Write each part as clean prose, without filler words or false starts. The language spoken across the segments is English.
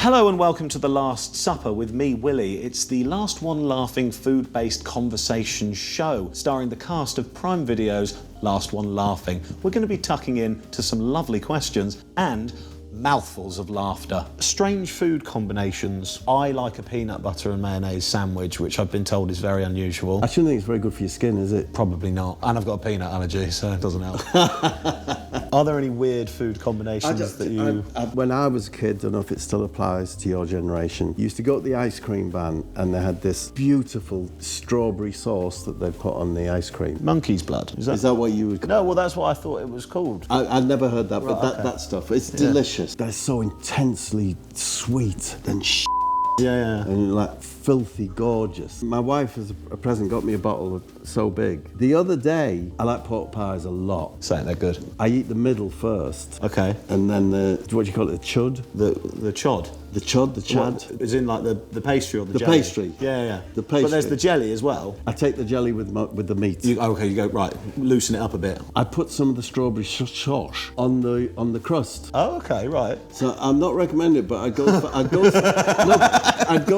Hello and welcome to The Last Supper with me, Willie. It's the last one laughing food-based conversation show starring the cast of Prime Video's Last One Laughing. We're going to be tucking in to some lovely questions and mouthfuls of laughter. Strange food combinations. I like a peanut butter and mayonnaise sandwich, which I've been told is very unusual. I shouldn't think it's very good for your skin, is it? Probably not. And I've got a peanut allergy, so it doesn't help. Are there any weird food combinations that you... When I was a kid, I don't know if it still applies to your generation, you used to go to the ice cream van and they had this beautiful strawberry sauce that they put on the ice cream. Monkey's blood. Is that what you would... No, well, that's what I thought it was called. I'd never heard that, but Right, that stuff, it's delicious. They're so intensely sweet and Yeah. and like filthy gorgeous. My wife, as a present, got me a bottle of so big. The other day, I like pork pies a lot. Saying they're good. I eat the middle first. Okay. And then what do you call it, the chud? The chod. The chud, the chad. What, is in like the pastry or the jelly? The pastry. Yeah. The pastry. But there's the jelly as well. I take the jelly with the meat. You go, right, loosen it up a bit. I put some of the strawberry sauce on the crust. Oh, okay, right. So I'm not recommending it, but I'd go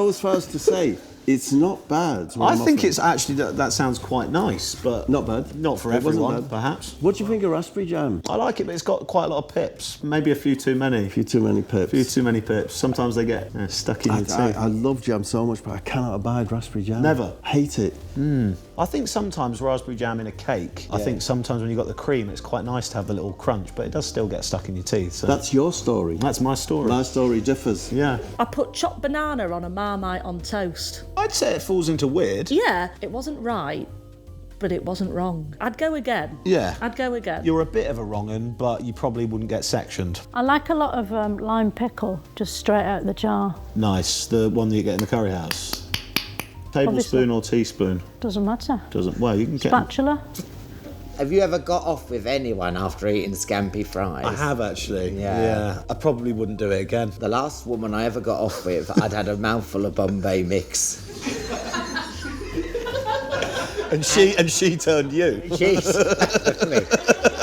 as far as to say it's not bad. I think it's actually, that sounds quite nice, but... Not bad. Not for It wasn't everyone, bad. perhaps. What do you think of raspberry jam? I like it, but it's got quite a lot of pips. Maybe a few too many. A few too many pips. A few too many pips. Sometimes they get stuck in your teeth. I love jam so much, but I cannot abide raspberry jam. Never? Hate it. I think sometimes raspberry jam in a cake, I think sometimes when you've got the cream, it's quite nice to have the little crunch, but it does still get stuck in your teeth. So. That's your story. That's my story. My story differs. Yeah. I put chopped banana on a Marmite on toast. I'd say it falls into weird. Yeah, it wasn't right, but it wasn't wrong. I'd go again. Yeah. I'd go again. You're a bit of a wrong 'un, but you probably wouldn't get sectioned. I like a lot of lime pickle, just straight out of the jar. Nice. The one that you get in the curry house. Tablespoon or teaspoon? Doesn't matter. Doesn't. Well, you can get... Spatula. Have you ever got off with anyone after eating scampi fries? I have actually. Yeah. I probably wouldn't do it again. The last woman I ever got off with, I'd had a mouthful of Bombay mix. And she turned you. Jeez, look at me.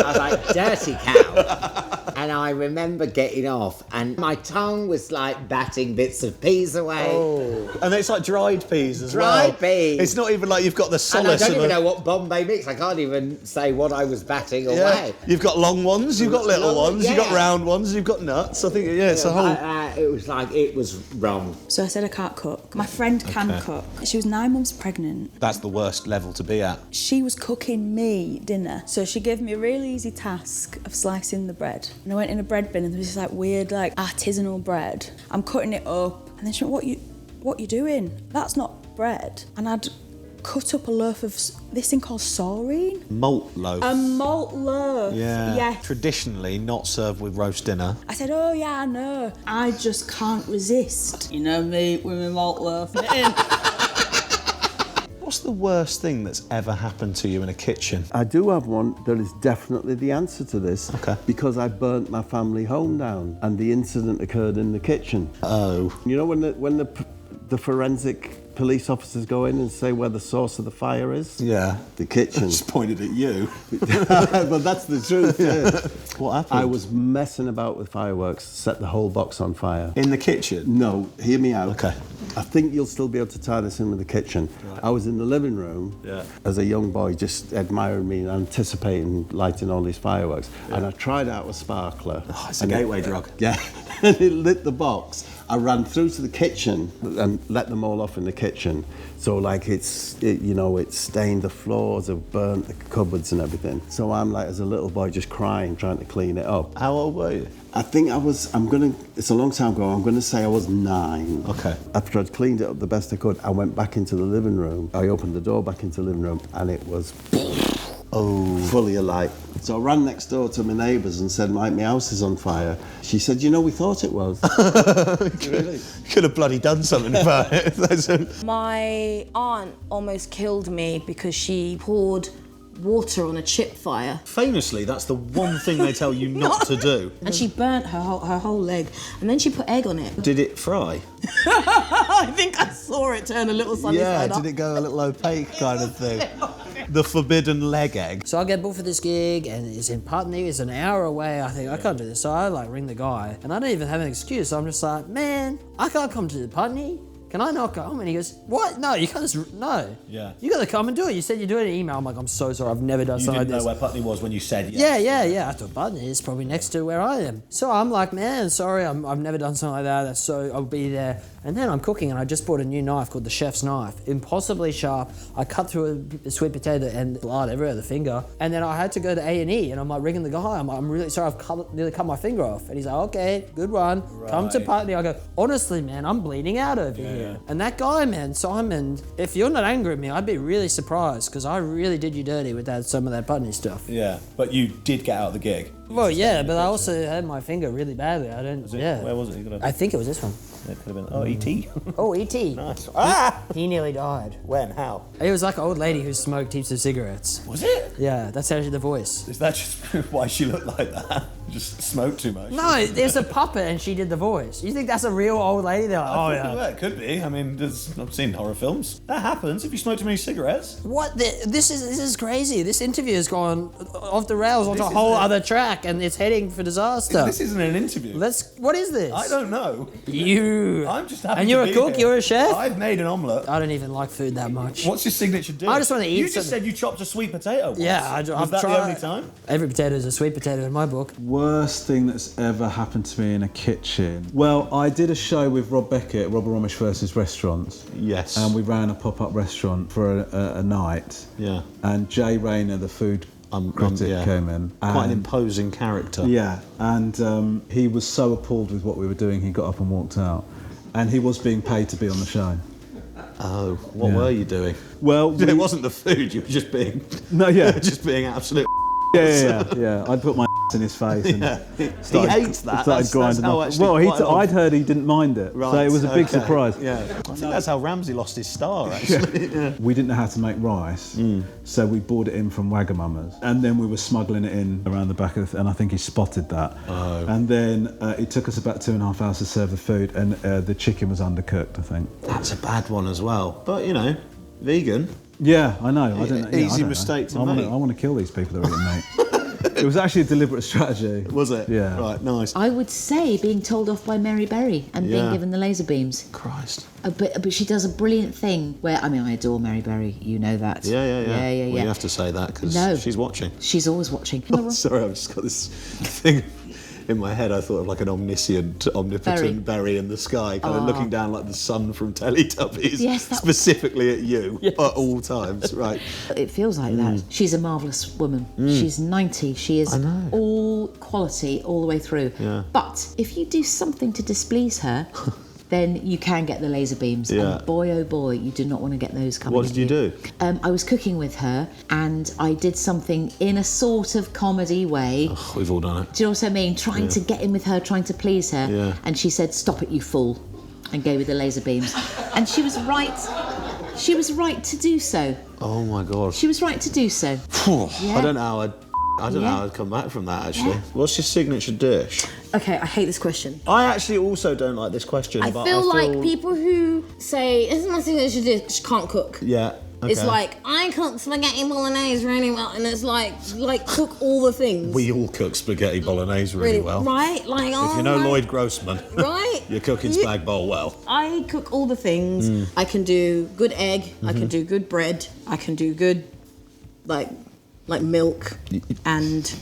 I was like, dirty cow. And I remember getting off, and my tongue was like batting bits of peas away. Oh. And it's like dried peas as Dried well. peas. It's not even like you've got the And solace I don't of even know what Bombay mix. I can't even say what I was batting away. You've got long ones, you've got little Long- ones, you've got yeah. round ones, you've got nuts. I think, it's a whole... It was like, it was wrong. So I said I can't cook. My friend can cook. She was 9 months pregnant. That's the worst level to be at. She was cooking me dinner. So she gave me a really easy task of slicing the bread. And I went in a bread bin and there was this like weird like artisanal bread. I'm cutting it up and then she went, what you doing? That's not bread. And I'd cut up a loaf of this thing called saurine. Malt loaf. A malt loaf. Yeah. Yes. Traditionally not served with roast dinner. I said, oh yeah, I know. I just can't resist. You know me with my malt loaf. What's the worst thing that's ever happened to you in a kitchen? I do have one that is definitely the answer to this. Okay. Because I burnt my family home down and the incident occurred in the kitchen. Oh. You know when the forensic police officers go in and say where the source of the fire is? Yeah. The kitchen. Just pointed at you. But that's the truth, yeah. What happened? I was messing about with fireworks, set the whole box on fire. In the kitchen? No, hear me out. Okay. I think you'll still be able to tie this in with the kitchen. Right. I was in the living room as a young boy, just admiring me and anticipating lighting all these fireworks. Yeah. And I tried out a sparkler. Oh, it's a gateway drug. Yeah, and it lit the box. I ran through to the kitchen and let them all off in the kitchen. So like it stained the floors, it burnt the cupboards and everything. So I'm like, as a little boy, just crying, trying to clean it up. How old were you? I think it's a long time ago, I'm going to say I was 9. Okay. After I'd cleaned it up the best I could, I went back into the living room. I opened the door back into the living room and it was fully alight. So I ran next door to my neighbours and said, my house is on fire. She said, we thought it was. Really? Could have bloody done something about it. My aunt almost killed me because she poured water on a chip fire. Famously, that's the one thing they tell you not to do. And she burnt her whole leg. And then she put egg on it. Did it fry? I think I saw it turn a little sunny side up. Did it go a little opaque kind of thing? The forbidden leg egg. So I get booked for this gig and it's in Putney, it's an hour away. I think I can't do this. So I like ring the guy and I don't even have an excuse. So I'm just like, man, I can't come to the Putney. Can I not come? And he goes, what? No, you can't just, no. Yeah. You got to come and do it. You said you'd do it in email. I'm like, I'm so sorry. I've never done You something didn't like know this. where Putney was when you said yes. Yeah. I thought Putney is probably next to where I am. So I'm like, man, sorry, I've never done something like that. So I'll be there. And then I'm cooking and I just bought a new knife called the chef's knife. Impossibly sharp. I cut through a sweet potato and blood everywhere, the finger. And then I had to go to A&E and I'm like ringing the guy. I'm like, I'm really sorry, I've nearly cut my finger off. And he's like, okay, good one. Come to Putney. I go, honestly, man, I'm bleeding out over here. And that guy, man, Simon, if you're not angry at me, I'd be really surprised because I really did you dirty with some of that Putney stuff. Yeah, but you did get out of the gig. Well, yeah, but I also had my finger really badly. I don't. Yeah. Where was it? I think it was this one. It could have been. Oh, E.T. Oh, E.T. Nice. Ah! He nearly died. When? How? It was like an old lady who smoked heaps of cigarettes. Was it? Yeah, that's actually the voice. Is that just why she looked like that? Just smoked too much? No, there's a puppet and she did the voice. You think that's a real old lady? They're like, oh yeah. Well, it could be. I mean, I've seen horror films. That happens if you smoke too many cigarettes. What? This is crazy. This interview has gone off the rails onto a whole other track and it's heading for disaster. This isn't an interview. What is this? I don't know. I'm just happy And you're to a be cook? here. You're a chef? I've made an omelette. I don't even like food that much. What's your signature dish? I just want to eat You just something. said you chopped a sweet potato once. Yeah, Was I've that tried. the only time? Every potato is a sweet potato in my book. Worst thing that's ever happened to me in a kitchen. Well, I did a show with Rob Beckett, Robert Romish versus Restaurants. Yes. And we ran a pop-up restaurant for a night. Yeah. And Jay Rayner, the food critic, yeah. came in. Quite an imposing character. Yeah, and he was so appalled with what we were doing, he got up and walked out. And he was being paid to be on the show. Oh, what Yeah. were you doing? Well, It wasn't the food, you were just being... No, yeah. just being absolute... Yeah. I'd put my in his face and He hates that. started grinding how off. actually Well, quite a lot- I'd heard he didn't mind it, so it was a big okay. surprise. Yeah, I think that's how Ramsay lost his star, actually. Yeah. We didn't know how to make rice, so we bought it in from Wagamama's, and then we were smuggling it in around the back of and I think he spotted that. Oh. And then it took us about 2.5 hours to serve the food, and the chicken was undercooked, I think. That's a bad one as well. But, you know, vegan. Yeah, I know. I don't know. Easy I don't know. mistake to I make. want to kill these people that are eating meat. It was actually a deliberate strategy. Was it? Yeah. Right, nice. I would say being told off by Mary Berry and being Yeah. given the laser beams. Christ. But she does a brilliant thing where, I mean, I adore Mary Berry, you know that. Yeah. Yeah. Well, you have to say that because No. she's watching. She's always watching. Sorry, I've just got this thing in my head. I thought of like an omniscient, omnipotent berry in the sky, kind of looking down like the sun from Teletubbies, Yes, that- specifically at you at all times. Right. It feels like that. She's a marvellous woman. She's 90. She is all quality all the way through. Yeah. But if you do something to displease her, then you can get the laser beams. Yeah. And boy, oh boy, you do not want to get those coming What did you do? I was cooking with her and I did something in a sort of comedy way. Oh, we've all done it. Do you know what I mean? Trying to get in with her, trying to please her. Yeah. And she said, "Stop it, you fool," and gave me the laser beams. And she was right. She was right to do so. Oh my God. She was right to do so. I don't know how I'd come back from that, actually. What's your signature dish? Okay, I hate this question. I actually also don't like this question. I but feel like people who say, "It's my signature dish," can't cook. Yeah. Okay. It's like, I cook spaghetti bolognese really well, and it's like cook all the things. We all cook spaghetti bolognese really well. Right? Like, If you know Lloyd Grossman, right? you're cooking spag bol well. I cook all the things. I can do good egg. I can do good bread. I can do good, like milk, and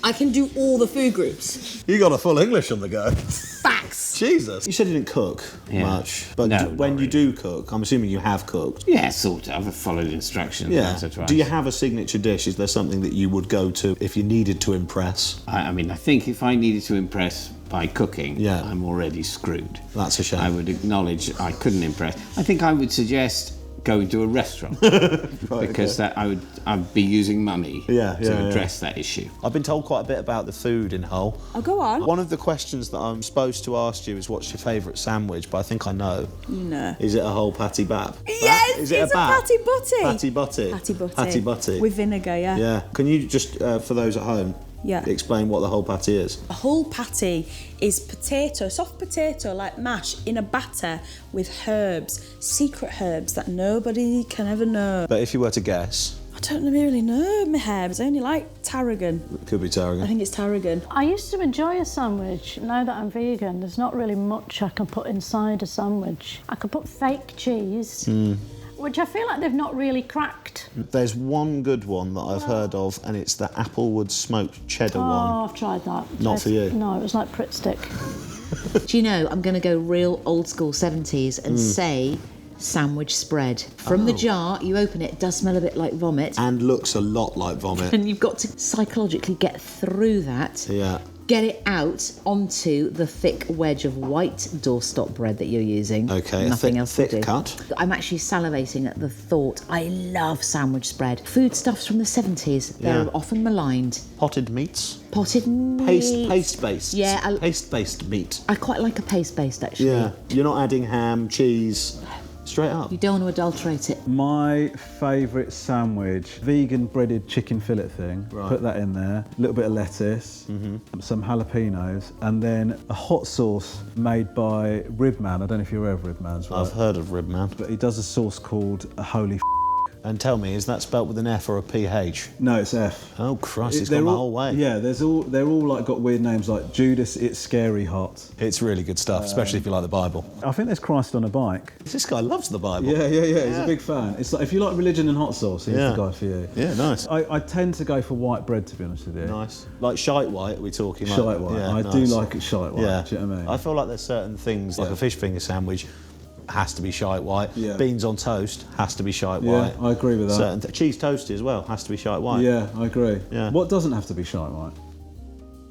I can do all the food groups. You got a full English on the go. Facts. Jesus. You said you didn't cook much, but No, when not you do cook, I'm assuming you have cooked. Yeah, sort of. I've followed instructions Yeah. once or twice. Do you have a signature dish? Is there something that you would go to if you needed to impress? I mean, I think if I needed to impress by cooking, Yeah. I'm already screwed. That's a shame. I would acknowledge I couldn't impress. I think I would suggest going to a restaurant because that I'd be using money to address that issue. I've been told quite a bit about the food in Hull. Oh, go on. One of the questions that I'm supposed to ask you is what's your favourite sandwich, but I think I know. No. Is it a whole patty bap? Yes, Is it it's a bap? patty butty. Patty butty. Patty butty. Patty butty. With vinegar, yeah. Yeah. Can you just, for those at home, Yeah. Explain what the whole patty is. A whole patty is potato, soft potato like mash in a batter with herbs, secret herbs that nobody can ever know. But if you were to guess, I don't really know my herbs. I only like tarragon. it could be tarragon. I think it's tarragon. I used to enjoy a sandwich. Now that I'm vegan, there's not really much I can put inside a sandwich. I could put fake cheese, which I feel like they've not really cracked. There's one good one that I've heard of, and it's the Applewood smoked cheddar Oh, one. I've tried that. Not for you? No, it was like Pritt stick. Do you know, I'm going to go real old school 70s and say sandwich spread. From the jar, you open it, it does smell a bit like vomit. And looks a lot like vomit. And you've got to psychologically get through that. Yeah. Get it out onto the thick wedge of white doorstop bread that you're using. Okay, Nothing a else will thick do. cut. I'm actually salivating at the thought. I love sandwich spread. Foodstuffs from the 70s. They're Yeah. often maligned. Potted meats. Potted meat. Paste-based. Yeah, Paste-based meat. I quite like a paste-based actually. Yeah. You're not adding ham, cheese, straight up. You don't want to adulterate it. My favourite sandwich, vegan breaded chicken fillet thing. Right. Put that in there. A little bit of lettuce, some jalapenos, and then a hot sauce made by Ribman. I don't know if you're aware of Ribman's, right? I've heard of Ribman. But he does a sauce called a Holy And tell me, is that spelt with an F or a PH? No, it's F. Oh Christ, it's They're gone the all- whole way. Yeah, they're all like got weird names like Judas, It's Scary Hot. It's really good stuff, especially if you like the Bible. I think there's Christ on a bike. This guy loves the Bible. Yeah, he's a big fan. It's like if you like religion and hot sauce, he's Yeah. the guy for you. Yeah, nice. I tend to go for white bread, to be honest with you. Nice. Like shite white, are we talking? Like, Shite white. Yeah, I do nice. like it shite white. Yeah. Do you know what I mean? I feel like there's certain things, like Yeah. a fish finger sandwich, has to be shite white. Yeah. Beans on toast has to be shite Yeah, white. I agree with that. Certain cheese toasty as well has to be shite white. Yeah, I agree. Yeah. What doesn't have to be shite white?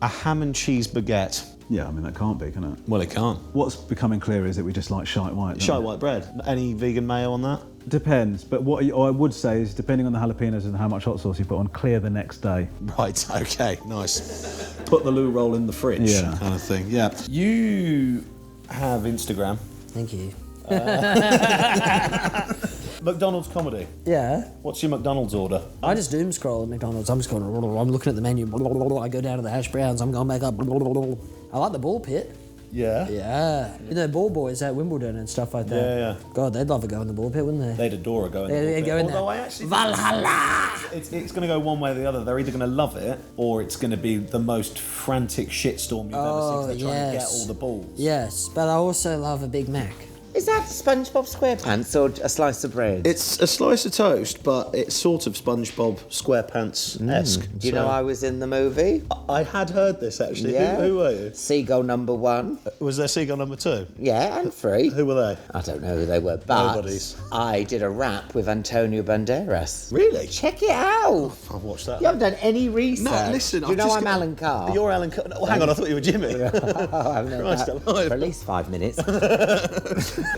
A ham and cheese baguette. Yeah, I mean that can't be, can it? Well, it can't. What's becoming clear is that we just like shite white. don't Shite we? white bread. Any vegan mayo on that? Depends, but what I would say is, depending on the jalapenos and how much hot sauce you put on, clear the next day. Right, okay, nice. Put the loo roll in the fridge, Yeah. kind of thing. Yeah. You have Instagram. Thank you. McDonald's comedy. Yeah. What's your McDonald's order? I just doom scroll at McDonald's. I'm just going, I'm looking at the menu. I go down to the hash browns. I'm going back up. I like the ball pit. Yeah. Yeah. You know, ball boys at Wimbledon and stuff like that. Yeah, yeah. God, they'd love to go in the ball pit, wouldn't they? They'd adore it going. They'd go in there. Although I actually think Valhalla! it's going to go one way or the other. They're either going to love it or it's going to be the most frantic shitstorm you've ever seen. 'Cause they're trying to get all the balls. Yes, but I also love a Big Mac. Is that SpongeBob SquarePants or a slice of bread? It's a slice of toast, but it's sort of SpongeBob SquarePants-esque. Do you know I was in the movie? I had heard this actually. Yeah. Who were you? Seagull number 1. Was there Seagull number 2? Yeah, and 3. Who were they? I don't know who they were, but Nobody's. I did a rap with Antonio Banderas. Really? Check it out. I'll watch that. You haven't done any research. No, listen. Do you I've know just I'm got- Alan Carr? You're Alan Carr. Oh, hang on, I thought you were Jimmy. Oh, I've known Christ that alive. for at least 5 minutes.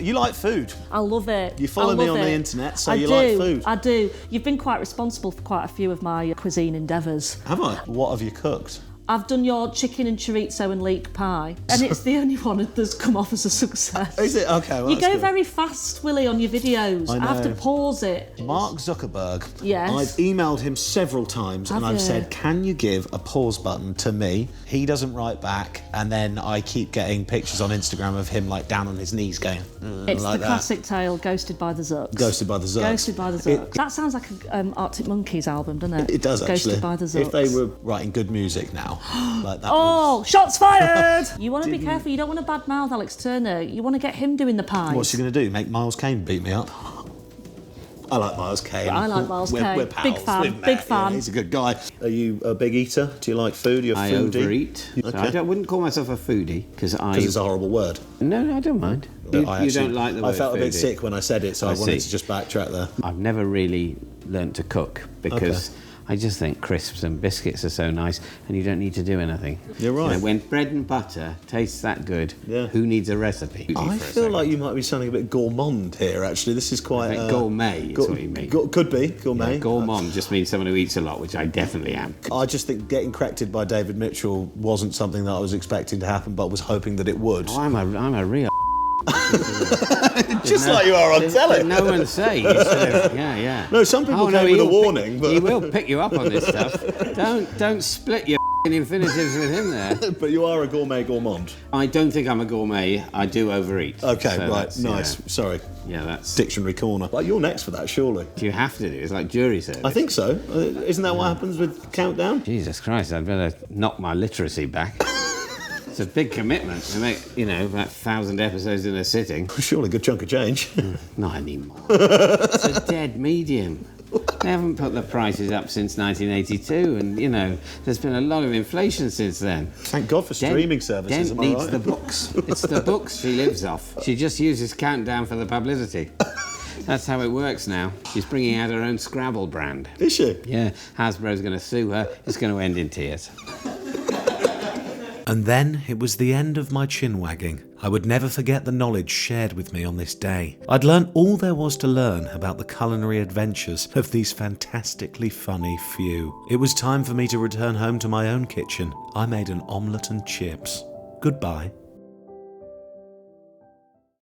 You like food. I love it. You follow I me love on the it. internet, so I you do, like food. I do. You've been quite responsible for quite a few of my cuisine endeavours. Have I? What have you cooked? I've done your chicken and chorizo and leek pie, and it's the only one that's come off as a success. Is it? Okay, well, You that's go good. very fast, Willie, on your videos. I have to know. pause it. Mark Zuckerberg. Yes. I've emailed him several times and Have I've you? said, can you give a pause button to me? He doesn't write back, and then I keep getting pictures on Instagram of him like down on his knees going, It's like the that. classic tale, Ghosted by the Zucks. Ghosted by the Zucks. Ghosted by the Zucks. That sounds like an Arctic Monkeys album, doesn't it? It does actually. Ghosted by the Zucks. If they were writing good music now, like that. Oh, shots fired! You want to be careful. You don't want to badmouth Alex Turner. You want to get him doing the pies. What's he going to do? Make Miles Kane beat me up? I like Miles Kane. I like Miles We're Kane. pals. Big fan, We're met. big Yeah, fan. he's a good guy. Are you a big eater? Do you like food? You're a I foodie? overeat. So Okay. I wouldn't call myself a foodie because Because it's a horrible word. No, I don't mind. You, I you don't like the word I felt a bit foodie. sick when I said it, so I wanted see. to just backtrack there. I've never really learnt to cook because I just think crisps and biscuits are so nice and you don't need to do anything. You're right. You know, when bread and butter tastes that good, Yeah. who needs a recipe? I feel like you might be sounding a bit gourmand here, actually. This is quite... I think gourmet is what you mean. Could be, gourmet. Yeah, gourmand just means someone who eats a lot, which I definitely am. I just think getting corrected by David Mitchell wasn't something that I was expecting to happen, but was hoping that it would. Oh, I'm a real... Just like you are on telly. Did no one say. You sort of, yeah. No, some people came with a warning, but... He will pick you up on this stuff. Don't split your infinitives with him there. But you are a gourmand. I don't think I'm a gourmet. I do overeat. Okay, So right, that's, nice. Sorry. Yeah, that's... Dictionary corner. Like, you're next for that, surely. You have to do. It's like jury service. I think so. Isn't that what happens with Countdown? Jesus Christ, I'd better knock my literacy back. It's a big commitment to make, about 1,000 episodes in a sitting. Surely a good chunk of change. Not anymore. It's a dead medium. They haven't put the prices up since 1982, and, there's been a lot of inflation since then. Thank God for streaming services, Dent am I needs right? the books. It's the books she lives off. She just uses Countdown for the publicity. That's how it works now. She's bringing out her own Scrabble brand. Is she? Yeah, Hasbro's going to sue her. It's going to end in tears. And then it was the end of my chin wagging. I would never forget the knowledge shared with me on this day. I'd learned all there was to learn about the culinary adventures of these fantastically funny few. It was time for me to return home to my own kitchen. I made an omelette and chips. Goodbye.